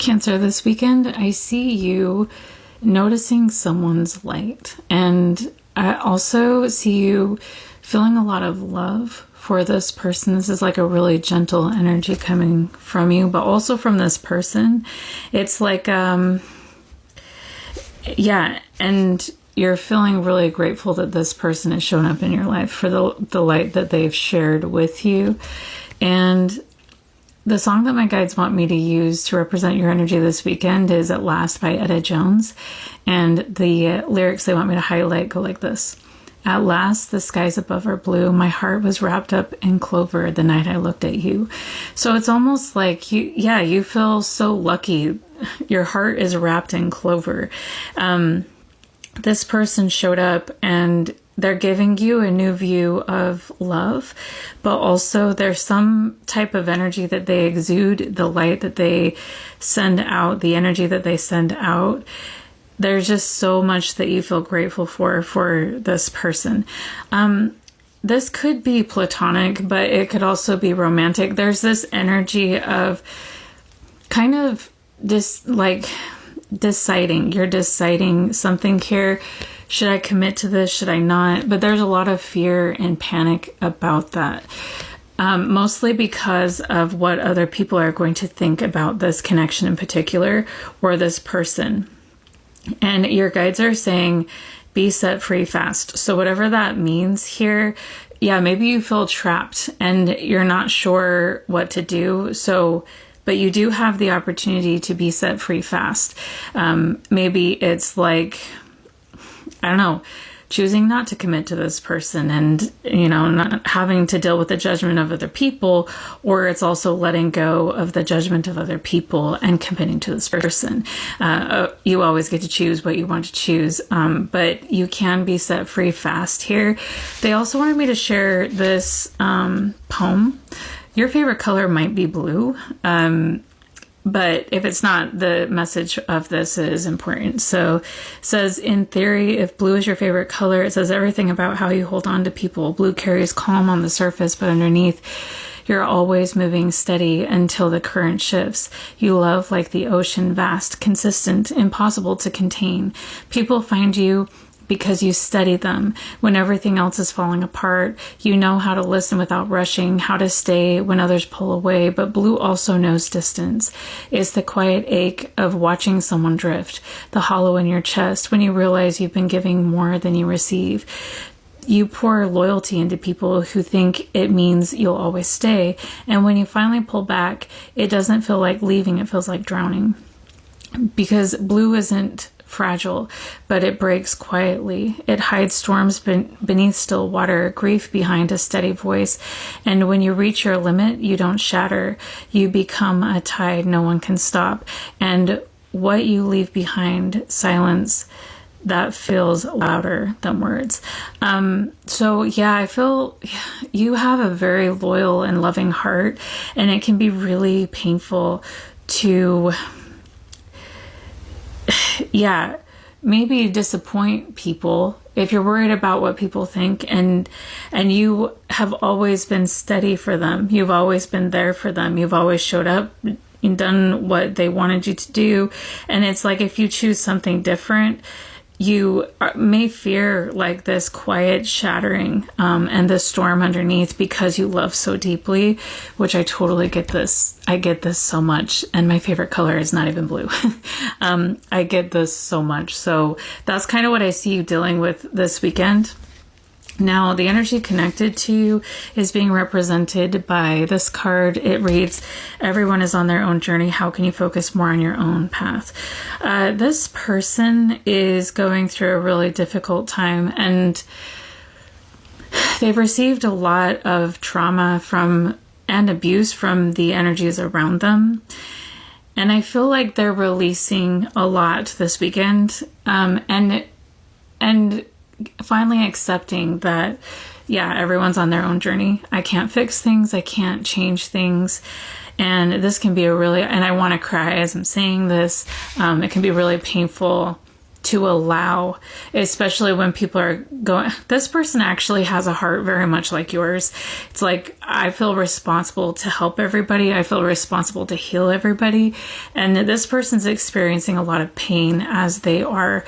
Cancer, this weekend, I see you noticing someone's light. And I also see you feeling a lot of love for this person. This is like a really gentle energy coming from you, but also from this person. It's like, and you're feeling really grateful that this person has shown up in your life for the light that they've shared with you. And the song that my guides want me to use to represent your energy this weekend is At Last by Etta Jones. And the lyrics they want me to highlight go like this. At last, the skies above are blue. My heart was wrapped up in clover the night I looked at you. So it's almost like you feel so lucky. Your heart is wrapped in clover. This person showed up and they're giving you a new view of love, but also there's some type of energy that they exude, the light that they send out, the energy that they send out. There's just so much that you feel grateful for this person. This could be platonic, but it could also be romantic. There's this energy of kind of just like deciding. You're deciding something here. Should I commit to this? Should I not? But there's a lot of fear and panic about that. Mostly because of what other people are going to think about this connection in particular, or this person. And your guides are saying, be set free fast. So whatever that means here, maybe you feel trapped and you're not sure what to do. But you do have the opportunity to be set free fast. Maybe it's like, I don't know, choosing not to commit to this person and, not having to deal with the judgment of other people, or it's also letting go of the judgment of other people and committing to this person. You always get to choose what you want to choose, but you can be set free fast here. They also wanted me to share this poem. Your favorite color might be blue. But if it's not, the message of this is important. So it says, in theory, if blue is your favorite color, it says everything about how you hold on to people. Blue carries calm on the surface, but underneath, you're always moving steady until the current shifts. You love like the ocean, vast, consistent, impossible to contain. People find you because you study them. When everything else is falling apart, you know how to listen without rushing, how to stay when others pull away. But blue also knows distance. It's the quiet ache of watching someone drift, the hollow in your chest when you realize you've been giving more than you receive. You pour loyalty into people who think it means you'll always stay. And when you finally pull back, it doesn't feel like leaving, it feels like drowning. Because blue isn't fragile, but it breaks quietly. It hides storms beneath still water, grief behind a steady voice. And when you reach your limit, you don't shatter. You become a tide no one can stop. And what you leave behind, silence that feels louder than words. I feel you have a very loyal and loving heart, and it can be really painful to maybe disappoint people if you're worried about what people think, and you have always been steady for them. You've always been there for them. You've always showed up and done what they wanted you to do. And it's like, if you choose something different, you may fear like this quiet shattering and the storm underneath because you love so deeply, which I totally get this. I get this so much. And my favorite color is not even blue. I get this so much. So that's kind of what I see you dealing with this weekend. Now, the energy connected to you is being represented by this card. It reads, everyone is on their own journey. How can you focus more on your own path? This person is going through a really difficult time, and they've received a lot of trauma and abuse from the energies around them. And I feel like they're releasing a lot this weekend, and finally accepting that, everyone's on their own journey. I can't fix things. I can't change things. And this can be and I want to cry as I'm saying this. It can be really painful to allow, especially when people are going, this person actually has a heart very much like yours. It's like, I feel responsible to help everybody. I feel responsible to heal everybody. And this person's experiencing a lot of pain as they are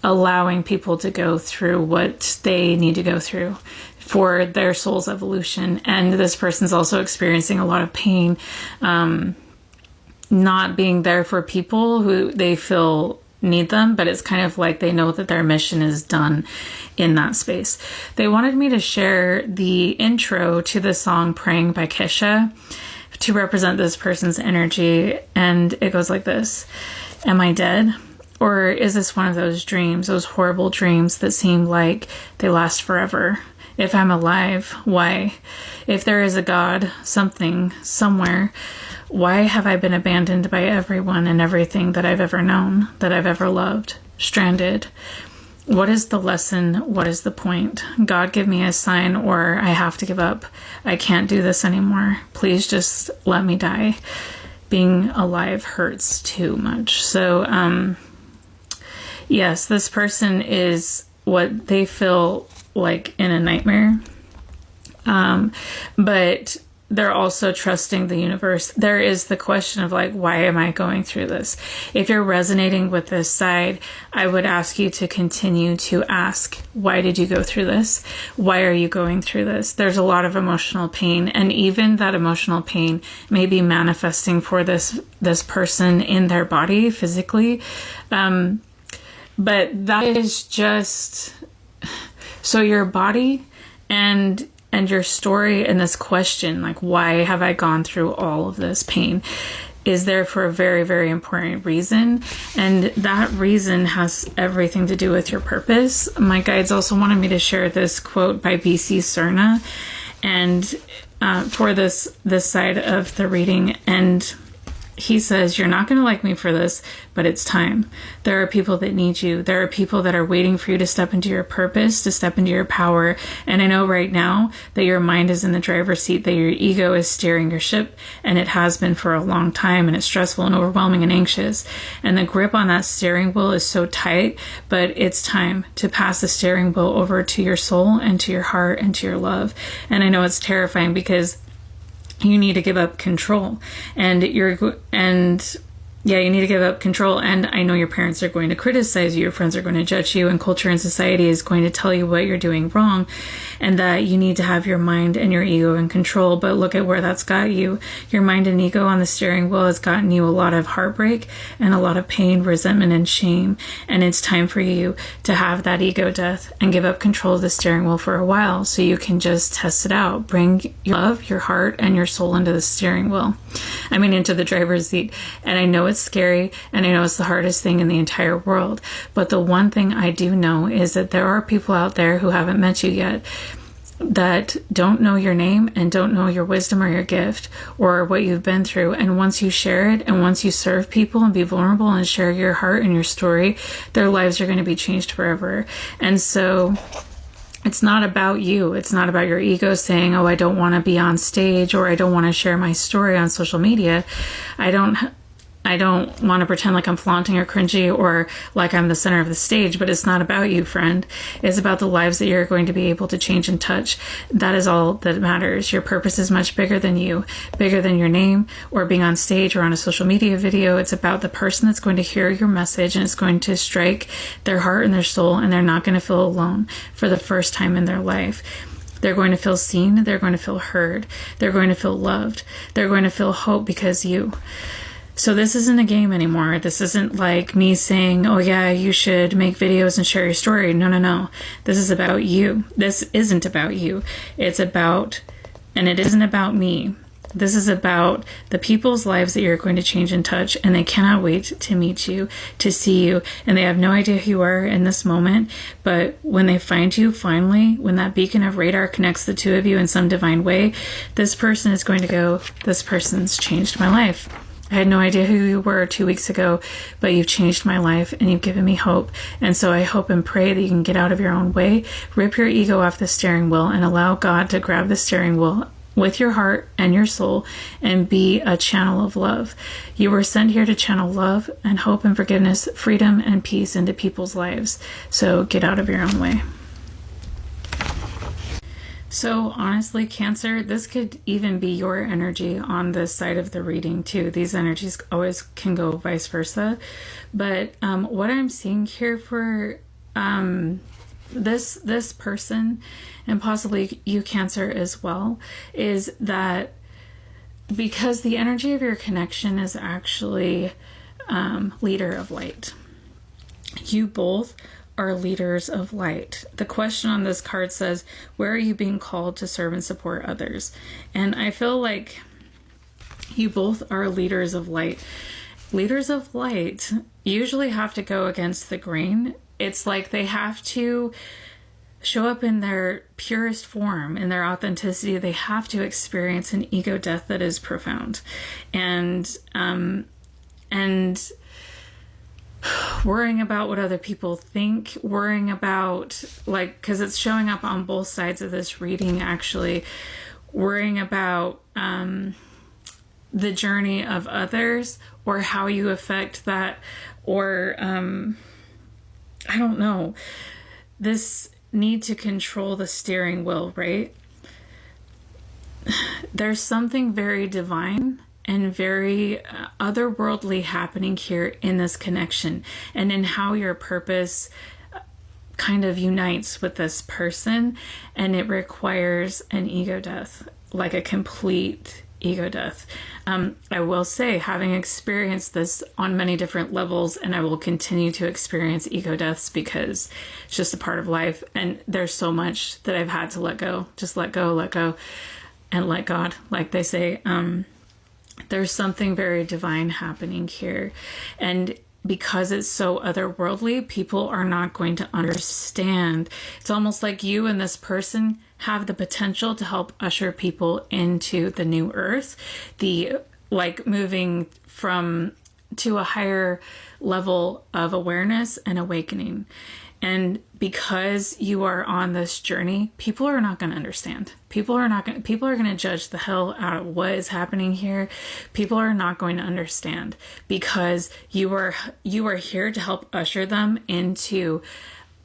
allowing people to go through what they need to go through for their soul's evolution. And this person's also experiencing a lot of pain, not being there for people who they feel need them, but it's kind of like they know that their mission is done in that space. They wanted me to share the intro to the song Praying by Kesha to represent this person's energy. And it goes like this. Am I dead? Or is this one of those dreams, those horrible dreams that seem like they last forever? If I'm alive, why? If there is a God, something, somewhere, why have I been abandoned by everyone and everything that I've ever known, that I've ever loved, stranded? What is the lesson? What is the point? God, give me a sign, or I have to give up. I can't do this anymore. Please just let me die. Being alive hurts too much. So, yes, this person is what they feel like in a nightmare. But they're also trusting the universe. There is the question of like, why am I going through this? If you're resonating with this side, I would ask you to continue to ask, why did you go through this? Why are you going through this? There's a lot of emotional pain, and even that emotional pain may be manifesting for this person in their body physically. But that is just, so your body and your story and this question, like, why have I gone through all of this pain, is there for a very, very important reason. And that reason has everything to do with your purpose. My guides also wanted me to share this quote by B.C. Cerna, and for this side of the reading. And he says, you're not going to like me for this, but it's time. There are people that need you. There are people that are waiting for you to step into your purpose, to step into your power. And I know right now that your mind is in the driver's seat, that your ego is steering your ship, and it has been for a long time, and it's stressful and overwhelming and anxious. And the grip on that steering wheel is so tight, but it's time to pass the steering wheel over to your soul and to your heart and to your love. And I know it's terrifying because you need to give up control, and you need to give up control. And I know your parents are going to criticize you, your friends are going to judge you, and culture and society is going to tell you what you're doing wrong, and that you need to have your mind and your ego in control. But look at where that's got you. Your mind and ego on the steering wheel has gotten you a lot of heartbreak and a lot of pain, resentment, and shame. And it's time for you to have that ego death and give up control of the steering wheel for a while, so you can just test it out. Bring your love, your heart, and your soul into the steering wheel. Into the driver's seat. And I know it's scary, and I know it's the hardest thing in the entire world. But the one thing I do know is that there are people out there who haven't met you yet, that don't know your name and don't know your wisdom or your gift or what you've been through. And once you share it, and once you serve people and be vulnerable and share your heart and your story, their lives are going to be changed forever. And so it's not about you. It's not about your ego saying, oh, I don't want to be on stage, or I don't want to share my story on social media. I don't want to pretend like I'm flaunting or cringy or like I'm the center of the stage, but it's not about you, friend. It's about the lives that you're going to be able to change and touch. That is all that matters. Your purpose is much bigger than you, bigger than your name or being on stage or on a social media video. It's about the person that's going to hear your message, and it's going to strike their heart and their soul, and they're not going to feel alone for the first time in their life. They're going to feel seen. They're going to feel heard. They're going to feel loved. They're going to feel hope because you. So this isn't a game anymore. This isn't like me saying, oh yeah, you should make videos and share your story. No. This is about you. This isn't about you. It's about, and it isn't about me. This is about the people's lives that you're going to change and touch, and they cannot wait to meet you, to see you, and they have no idea who you are in this moment. But when they find you, finally, when that beacon of radar connects the two of you in some divine way, this person is going to go, this person's changed my life. I had no idea who you were 2 weeks ago, but you've changed my life and you've given me hope. And so I hope and pray that you can get out of your own way, rip your ego off the steering wheel, and allow God to grab the steering wheel with your heart and your soul and be a channel of love. You were sent here to channel love and hope and forgiveness, freedom and peace into people's lives. So get out of your own way. So honestly, Cancer, this could even be your energy on this side of the reading too. These energies always can go vice versa. But what I'm seeing here for this person, and possibly you, Cancer, as well, is that because the energy of your connection is actually leader of light. You both are leaders of light. The question on this card says, where are you being called to serve and support others? And I feel like you both are leaders of light. Leaders of light usually have to go against the grain. It's like they have to show up in their purest form, in their authenticity. They have to experience an ego death that is profound. And worrying about what other people think, worrying about, like, because it's showing up on both sides of this reading, actually, worrying about the journey of others or how you affect that, or I don't know, this need to control the steering wheel, right? There's something very divine and very otherworldly happening here in this connection, and in how your purpose kind of unites with this person, and it requires an ego death, like a complete ego death. I will say, having experienced this on many different levels, and I will continue to experience ego deaths because it's just a part of life, and there's so much that I've had to let go. Just let go, and let God, like they say. There's something very divine happening here. And because it's so otherworldly, people are not going to understand. It's almost like you and this person have the potential to help usher people into the new earth, like moving from to a higher level of awareness and awakening. And because you are on this journey, people are not going to understand. People are going to judge the hell out of what is happening here. People are not going to understand because you are here to help usher them into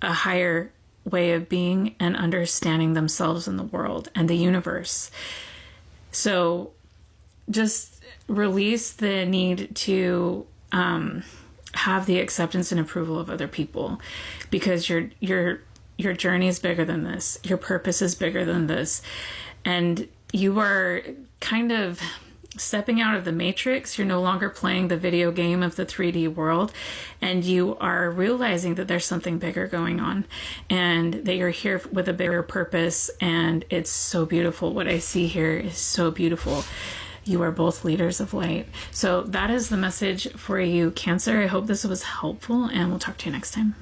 a higher way of being and understanding themselves and the world and the universe. So just release the need to have the acceptance and approval of other people, because your journey is bigger than this. Your purpose is bigger than this. And you are kind of stepping out of the matrix. You're no longer playing the video game of the 3D world, and you are realizing that there's something bigger going on, and that you're here with a bigger purpose. And it's so beautiful. What I see here is so beautiful. You are both leaders of light. So that is the message for you, Cancer. I hope this was helpful, and we'll talk to you next time.